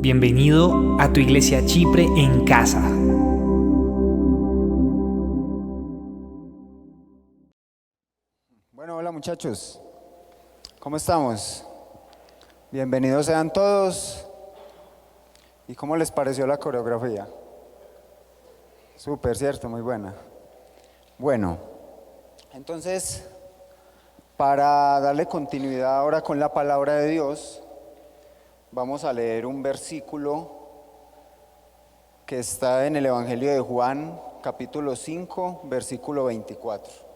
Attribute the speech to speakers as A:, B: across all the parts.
A: Bienvenido a tu iglesia Chipre en casa.
B: Bueno, hola muchachos, ¿cómo estamos? Bienvenidos sean todos. ¿Y cómo les pareció la coreografía? Súper, ¿cierto? Muy buena. Bueno, entonces, para darle continuidad ahora con la palabra de Dios, vamos a leer un versículo que está en el Evangelio de Juan, capítulo 5, versículo 24.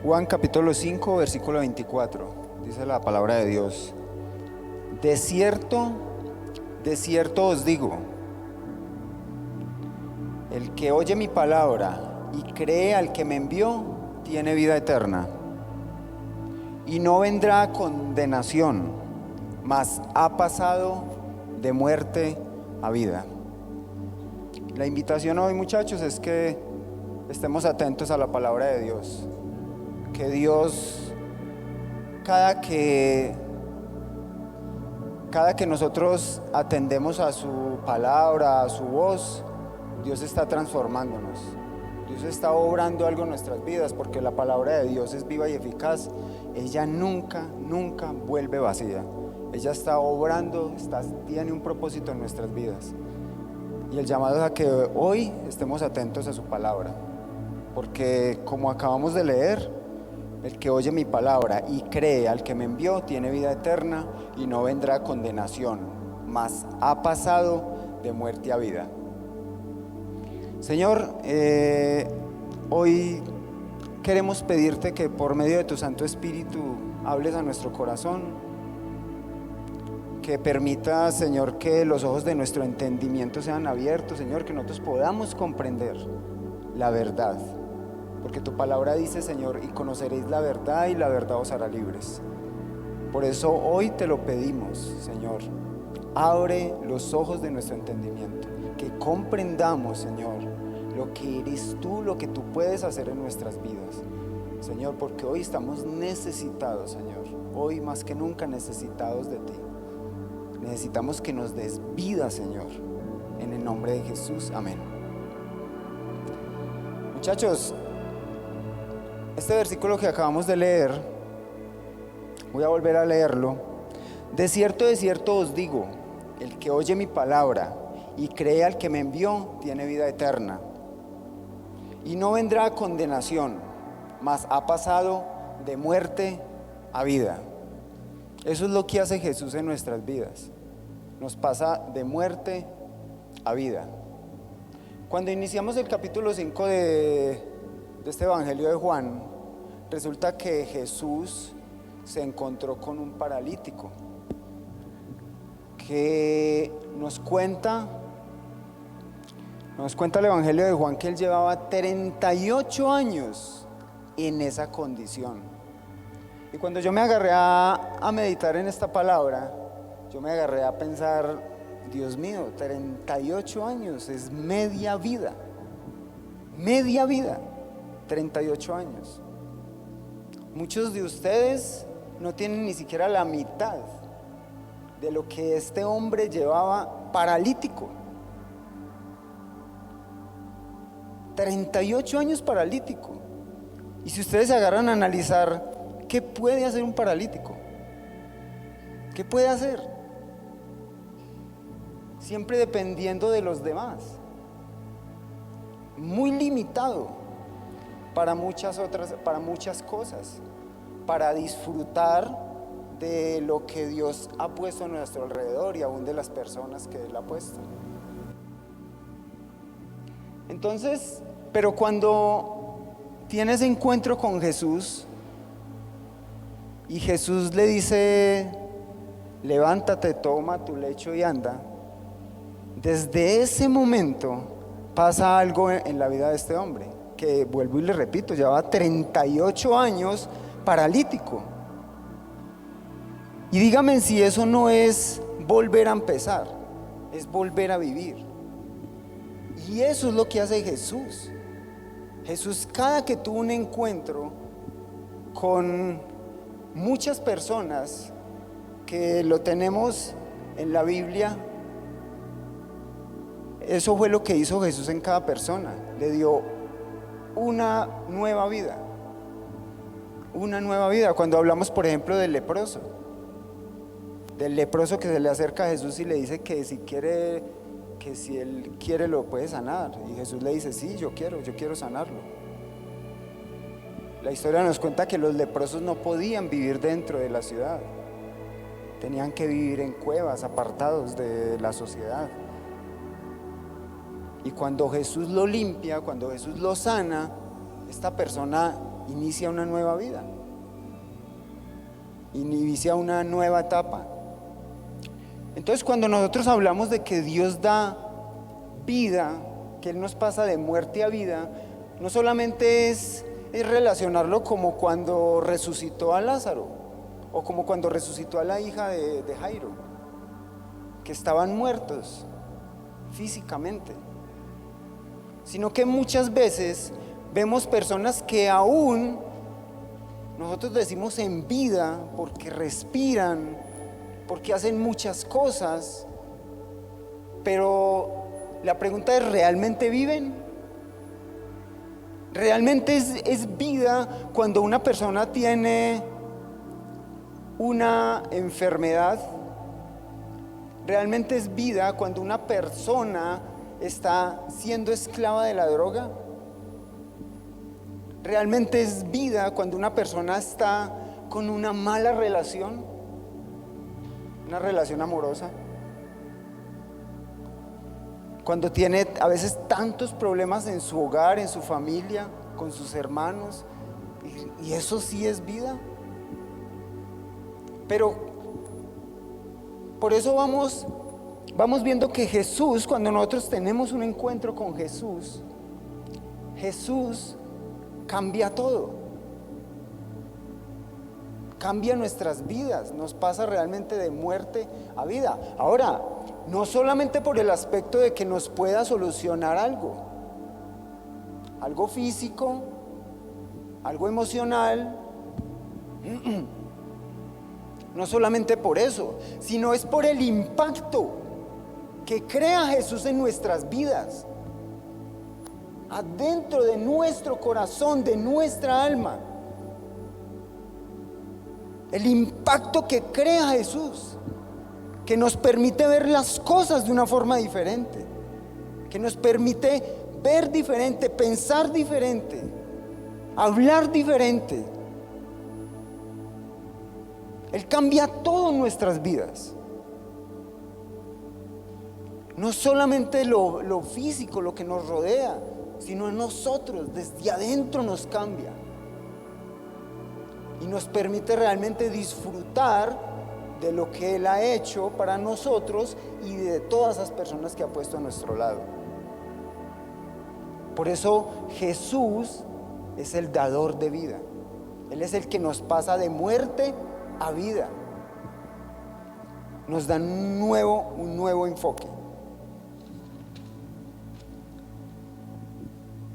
B: Juan capítulo 5, versículo 24, dice la palabra de Dios: de cierto os digo, el que oye mi palabra y cree al que me envió, tiene vida eterna, y no vendrá a condenación, mas ha pasado de muerte a vida. La invitación hoy, muchachos, es que estemos atentos a la palabra de Dios. Que Dios, cada que nosotros atendemos a su palabra, a su voz, Dios está transformándonos. Dios está obrando algo en nuestras vidas, porque la palabra de Dios es viva y eficaz. Ella nunca vuelve vacía. Ella está obrando, tiene un propósito en nuestras vidas. Y el llamado es a que hoy estemos atentos a su palabra, porque como acabamos de leer, el que oye mi palabra y cree al que me envió tiene vida eterna y no vendrá a condenación, mas ha pasado de muerte a vida. Señor, hoy queremos pedirte que por medio de tu Santo Espíritu hables a nuestro corazón, que permita, Señor, que los ojos de nuestro entendimiento sean abiertos, Señor, que nosotros podamos comprender la verdad. Porque tu palabra dice, Señor, y conoceréis la verdad y la verdad os hará libres. Por eso hoy te lo pedimos, Señor. Abre los ojos de nuestro entendimiento, que comprendamos, Señor, lo que eres tú, lo que tú puedes hacer en nuestras vidas, Señor, porque hoy estamos necesitados, Señor. Hoy más que nunca necesitados de ti. Necesitamos que nos des vida, Señor. En el nombre de Jesús, amén. Muchachos, este versículo que acabamos de leer, voy a volver a leerlo. De cierto os digo, el que oye mi palabra y cree al que me envió, tiene vida eterna, y no vendrá a condenación, mas ha pasado de muerte a vida. Eso es lo que hace Jesús en nuestras vidas. Nos pasa de muerte a vida. Cuando iniciamos el capítulo 5 de este Evangelio de Juan, resulta que Jesús se encontró con un paralítico que nos cuenta el Evangelio de Juan que él llevaba 38 años en esa condición. Y cuando yo me agarré a meditar en esta palabra, yo me agarré a pensar, Dios mío, 38 años es media vida, 38 años. Muchos de ustedes no tienen ni siquiera la mitad de lo que este hombre llevaba paralítico. 38 años paralítico. Y si ustedes se agarran a analizar, ¿qué puede hacer un paralítico? ¿Qué puede hacer? Siempre dependiendo de los demás. Muy limitado para muchas cosas, para disfrutar de lo que Dios ha puesto a nuestro alrededor y aún de las personas que Él ha puesto. Entonces, pero cuando tienes encuentro con Jesús y Jesús le dice, levántate, toma tu lecho y anda, desde ese momento pasa algo en la vida de este hombre, que vuelvo y le repito, llevaba 38 años paralítico. Y dígame si eso no es volver a empezar, es volver a vivir. Y eso es lo que hace Jesús. Jesús, cada que tuvo un encuentro con muchas personas, que lo tenemos en la Biblia, eso fue lo que hizo Jesús en cada persona. Le dio una nueva vida. Una nueva vida. Cuando hablamos, por ejemplo, del leproso que se le acerca a Jesús y le dice que si quiere, que si él quiere lo puede sanar. Y Jesús le dice, sí, yo quiero sanarlo. La historia nos cuenta que los leprosos no podían vivir dentro de la ciudad. Tenían que vivir en cuevas, apartados de la sociedad. Y cuando Jesús lo limpia, cuando Jesús lo sana, esta persona inicia una nueva vida, inicia una nueva etapa. Entonces, cuando nosotros hablamos de que Dios da vida, que Él nos pasa de muerte a vida, no solamente es relacionarlo como cuando resucitó a Lázaro, o como cuando resucitó a la hija de Jairo, que estaban muertos físicamente, sino que muchas veces vemos personas que aún nosotros decimos en vida, porque respiran, porque hacen muchas cosas, pero la pregunta es, ¿realmente viven? ¿Realmente es vida cuando una persona tiene una enfermedad? ¿Realmente es vida cuando una persona está siendo esclava de la droga? ¿Realmente es vida cuando una persona está con una mala relación? Una relación amorosa. Cuando tiene a veces tantos problemas en su hogar, en su familia, con sus hermanos. Y eso sí es vida. Pero por eso vamos viendo que Jesús, cuando nosotros tenemos un encuentro con Jesús, Jesús cambia todo, cambia nuestras vidas, nos pasa realmente de muerte a vida. Ahora, no solamente por el aspecto de que nos pueda solucionar algo físico, algo emocional, no solamente por eso, sino es por el impacto que crea Jesús en nuestras vidas, adentro de nuestro corazón, de nuestra alma. El impacto que crea Jesús, que nos permite ver las cosas de una forma diferente, que nos permite ver diferente, pensar diferente, hablar diferente. Él cambia todo en nuestras vidas. No solamente lo físico, lo que nos rodea, sino en nosotros, desde adentro nos cambia. Y nos permite realmente disfrutar de lo que Él ha hecho para nosotros y de todas esas personas que ha puesto a nuestro lado. Por eso Jesús es el dador de vida. Él es el que nos pasa de muerte a vida. Nos da un nuevo enfoque.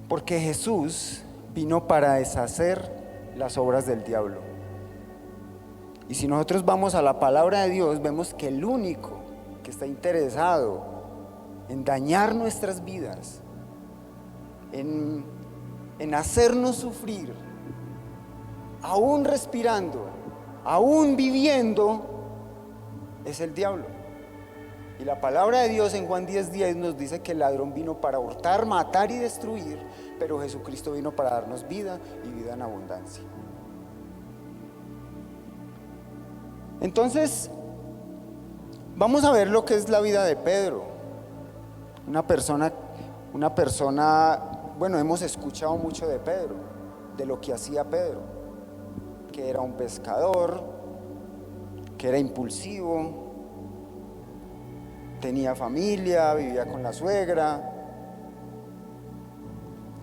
B: Porque Jesús vino para deshacer las obras del diablo. Y si nosotros vamos a la palabra de Dios, vemos que el único que está interesado en dañar nuestras vidas, en hacernos sufrir, aún respirando, aún viviendo, es el diablo. Y la palabra de Dios en Juan 10:10 nos dice que el ladrón vino para hurtar, matar y destruir, pero Jesucristo vino para darnos vida y vida en abundancia. Entonces, vamos a ver lo que es la vida de Pedro. Una persona, bueno, hemos escuchado mucho de Pedro, de lo que hacía Pedro, que era un pescador, que era impulsivo, tenía familia, vivía con la suegra,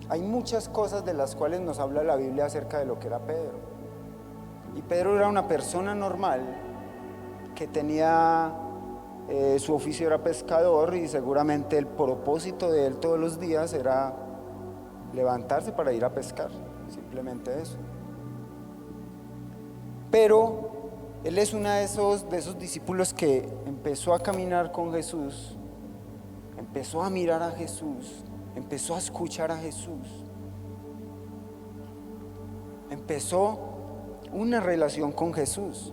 B: Hay muchas cosas de las cuales nos habla la Biblia acerca de lo que era Pedro. Y Pedro era una persona normal que tenía, su oficio era pescador, y seguramente el propósito de él todos los días era levantarse para ir a pescar, simplemente eso. Pero él es uno de esos discípulos que empezó a caminar con Jesús, empezó a mirar a Jesús, empezó a escuchar a Jesús, empezó una relación con Jesús,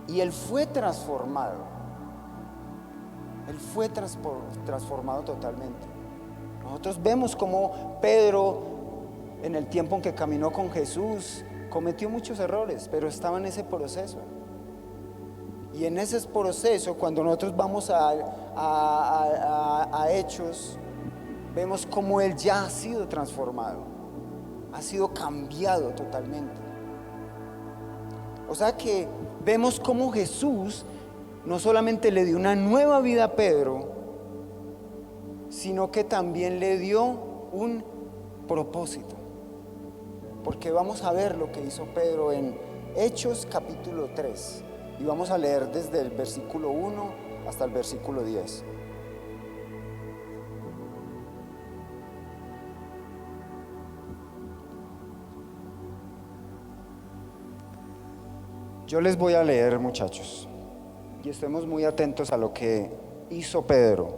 B: y él fue transformado. Él fue transformado totalmente. Nosotros vemos cómo Pedro, en el tiempo en que caminó con Jesús, cometió muchos errores, pero estaba en ese proceso. Y en ese proceso, cuando nosotros vamos a Hechos, vemos cómo él ya ha sido transformado, ha sido cambiado totalmente. O sea que vemos cómo Jesús no solamente le dio una nueva vida a Pedro, sino que también le dio un propósito. Porque vamos a ver lo que hizo Pedro en Hechos capítulo 3. Y vamos a leer desde el versículo 1 hasta el versículo 10. Yo les voy a leer, muchachos, y estemos muy atentos a lo que hizo Pedro.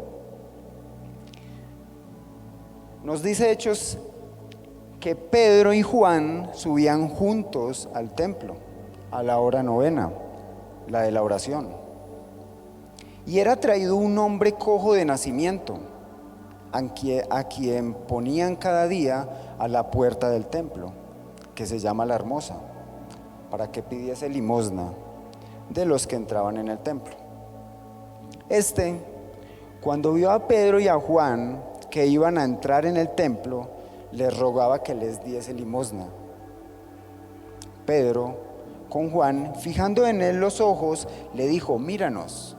B: Nos dice Hechos que Pedro y Juan subían juntos al templo a la hora novena, la de la oración. Y era traído un hombre cojo de nacimiento, a quien ponían cada día a la puerta del templo, que se llama La Hermosa, para que pidiese limosna de los que entraban en el templo. Cuando vio a Pedro y a Juan que iban a entrar en el templo, les rogaba que les diese limosna. Pedro, con Juan, fijando en él los ojos, le dijo: míranos.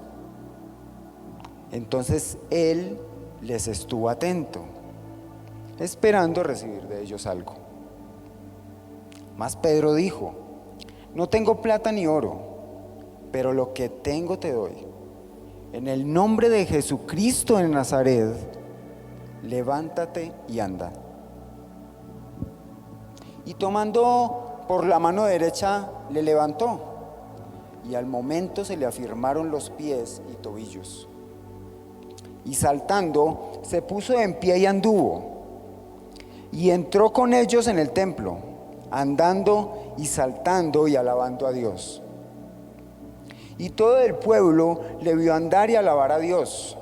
B: Entonces él les estuvo atento, esperando recibir de ellos algo. Mas Pedro dijo: no tengo plata ni oro, pero lo que tengo te doy. En el nombre de Jesucristo de Nazaret, levántate y anda. Y tomando por la mano derecha, le levantó, y al momento se le afirmaron los pies y tobillos. Y saltando, se puso en pie y anduvo, y entró con ellos en el templo, andando y saltando y alabando a Dios. Y todo el pueblo le vio andar y alabar a Dios,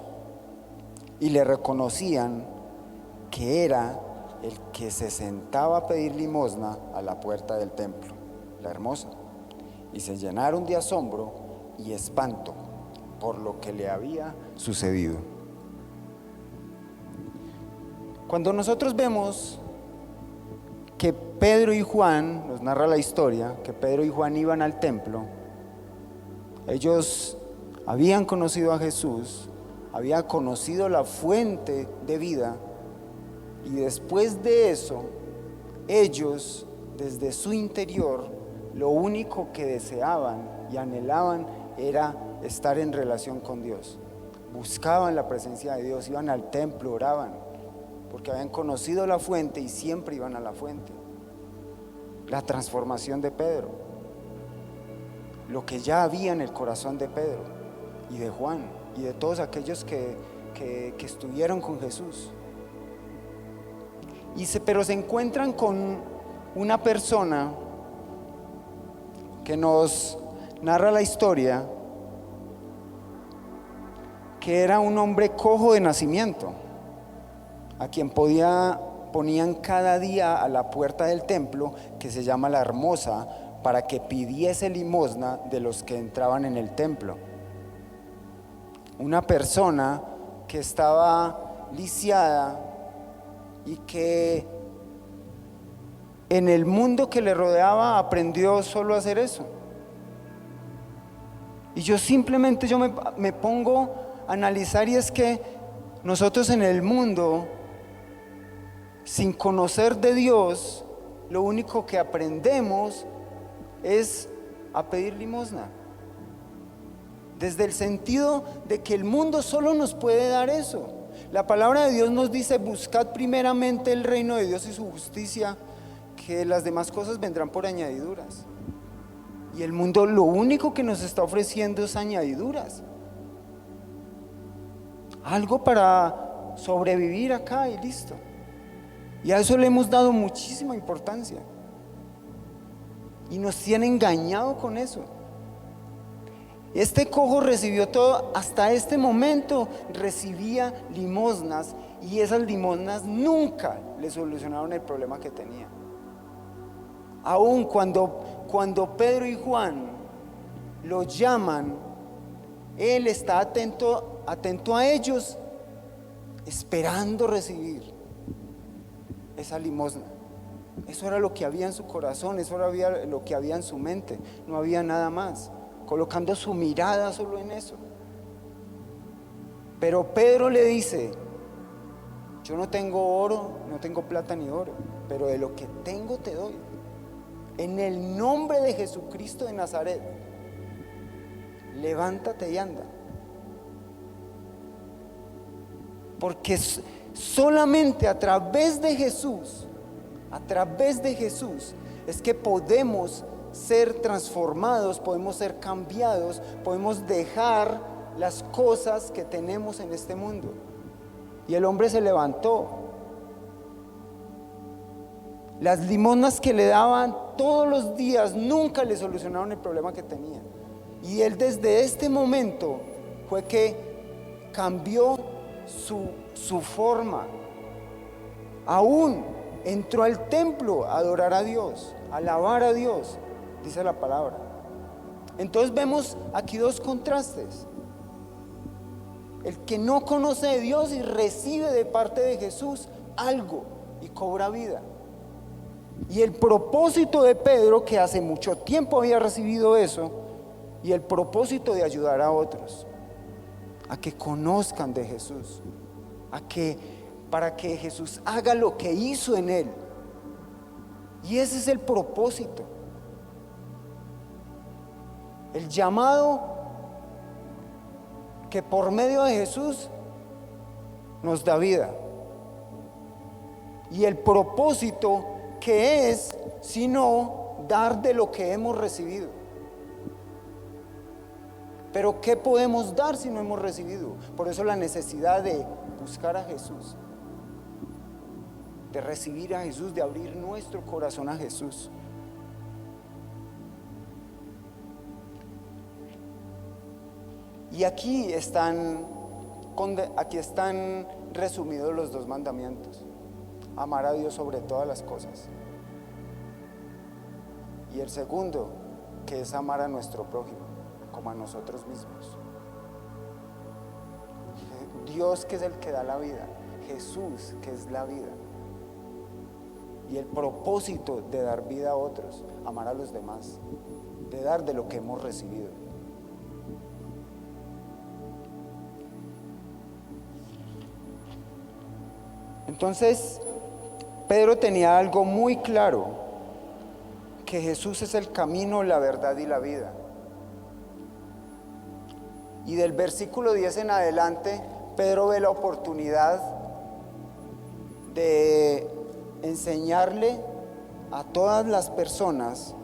B: y le reconocían que era el que se sentaba a pedir limosna a la puerta del templo, La Hermosa, y se llenaron de asombro y espanto por lo que le había sucedido. Cuando nosotros vemos que Pedro y Juan, nos narra la historia, que Pedro y Juan iban al templo, ellos habían conocido a Jesús, habían conocido la fuente de vida, y después de eso, ellos desde su interior, lo único que deseaban y anhelaban era estar en relación con Dios. Buscaban la presencia de Dios, iban al templo, oraban, porque habían conocido la fuente y siempre iban a la fuente. La transformación de Pedro, lo que ya había en el corazón de Pedro y de Juan y de todos aquellos que estuvieron con Jesús. Pero se encuentran con una persona que nos narra la historia, que era un hombre cojo de nacimiento, a quien ponían cada día a la puerta del templo, que se llama La Hermosa, para que pidiese limosna de los que entraban en el templo. Una persona que estaba lisiada y que en el mundo que le rodeaba aprendió solo a hacer eso. Y yo simplemente me pongo a analizar, y es que nosotros en el mundo sin conocer de Dios, lo único que aprendemos es a pedir limosna. Desde el sentido de que el mundo solo nos puede dar eso. La palabra de Dios nos dice: buscad primeramente el reino de Dios y su justicia, que las demás cosas vendrán por añadiduras. Y el mundo lo único que nos está ofreciendo es añadiduras. Algo para sobrevivir acá y listo. Y a eso le hemos dado muchísima importancia. Y nos tiene engañado con eso. Este cojo recibió todo, hasta este momento recibía limosnas, y esas limosnas nunca le solucionaron el problema que tenía. Aún cuando Pedro y Juan lo llaman, él está atento a ellos, esperando recibir esa limosna. Eso era lo que había en su corazón, eso era lo que había en su mente, no había nada más, colocando su mirada solo en eso. Pero Pedro le dice: yo no tengo oro, no tengo plata ni oro, pero de lo que tengo te doy. En el nombre de Jesucristo de Nazaret, levántate y anda. Porque solamente a través de Jesús es que podemos ser transformados, podemos ser cambiados, podemos dejar las cosas que tenemos en este mundo. Y el hombre se levantó. Las limosnas que le daban todos los días nunca le solucionaron el problema que tenía. Y él desde este momento fue que cambió su forma. Aún entró al templo a adorar a Dios, a alabar a Dios, dice la palabra. Entonces vemos aquí dos contrastes: el que no conoce de Dios y recibe de parte de Jesús algo y cobra vida, y el propósito de Pedro, que hace mucho tiempo había recibido eso, y el propósito de ayudar a otros a que conozcan de Jesús, para que Jesús haga lo que hizo en él. Y ese es el propósito, el llamado que por medio de Jesús nos da vida, y el propósito que es sino dar de lo que hemos recibido. Pero ¿qué podemos dar si no hemos recibido? Por eso la necesidad de buscar a Jesús, de recibir a Jesús, de abrir nuestro corazón a Jesús. Y aquí están resumidos los dos mandamientos: amar a Dios sobre todas las cosas, y el segundo, que es amar a nuestro prójimo como a nosotros mismos. Dios, que es el que da la vida, Jesús, que es la vida, y el propósito de dar vida a otros, amar a los demás, de dar de lo que hemos recibido. Entonces, Pedro tenía algo muy claro: que Jesús es el camino, la verdad y la vida. Y del versículo 10 en adelante, Pedro ve la oportunidad de enseñarle a todas las personas,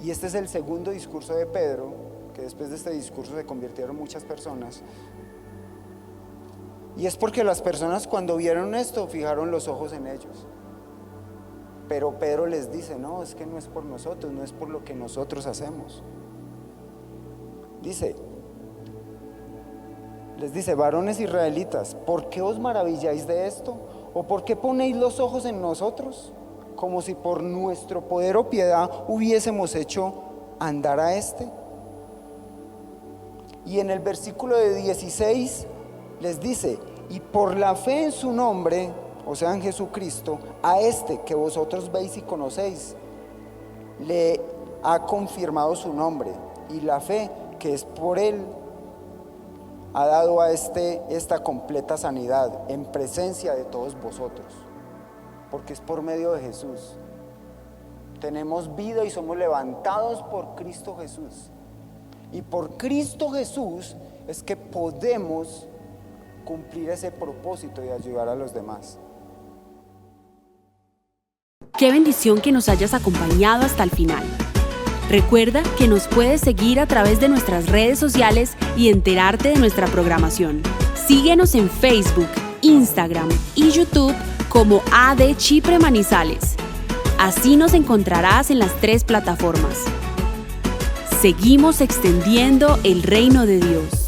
B: y este es el segundo discurso de Pedro, que después de este discurso se convirtieron muchas personas. Y es porque las personas, cuando vieron esto, fijaron los ojos en ellos. Pero Pedro les dice: no, es que no es por nosotros, no es por lo que nosotros hacemos. Les dice: varones israelitas, ¿por qué os maravilláis de esto? ¿O por qué ponéis los ojos en nosotros, como si por nuestro poder o piedad hubiésemos hecho andar a este? Y en el versículo de 16 les dice: y por la fe en su nombre, o sea en Jesucristo, a este que vosotros veis y conocéis, le ha confirmado su nombre, y la fe que es por él ha dado a esta completa sanidad en presencia de todos vosotros. porque es por medio de Jesús. Tenemos vida y somos levantados por Cristo Jesús. Y por Cristo Jesús es que podemos cumplir ese propósito de ayudar a los demás.
C: Qué bendición que nos hayas acompañado hasta el final. Recuerda que nos puedes seguir a través de nuestras redes sociales y enterarte de nuestra programación. Síguenos en Facebook, Instagram y YouTube como AD Chipre Manizales. Así nos encontrarás en las 3 plataformas. Seguimos extendiendo el reino de Dios.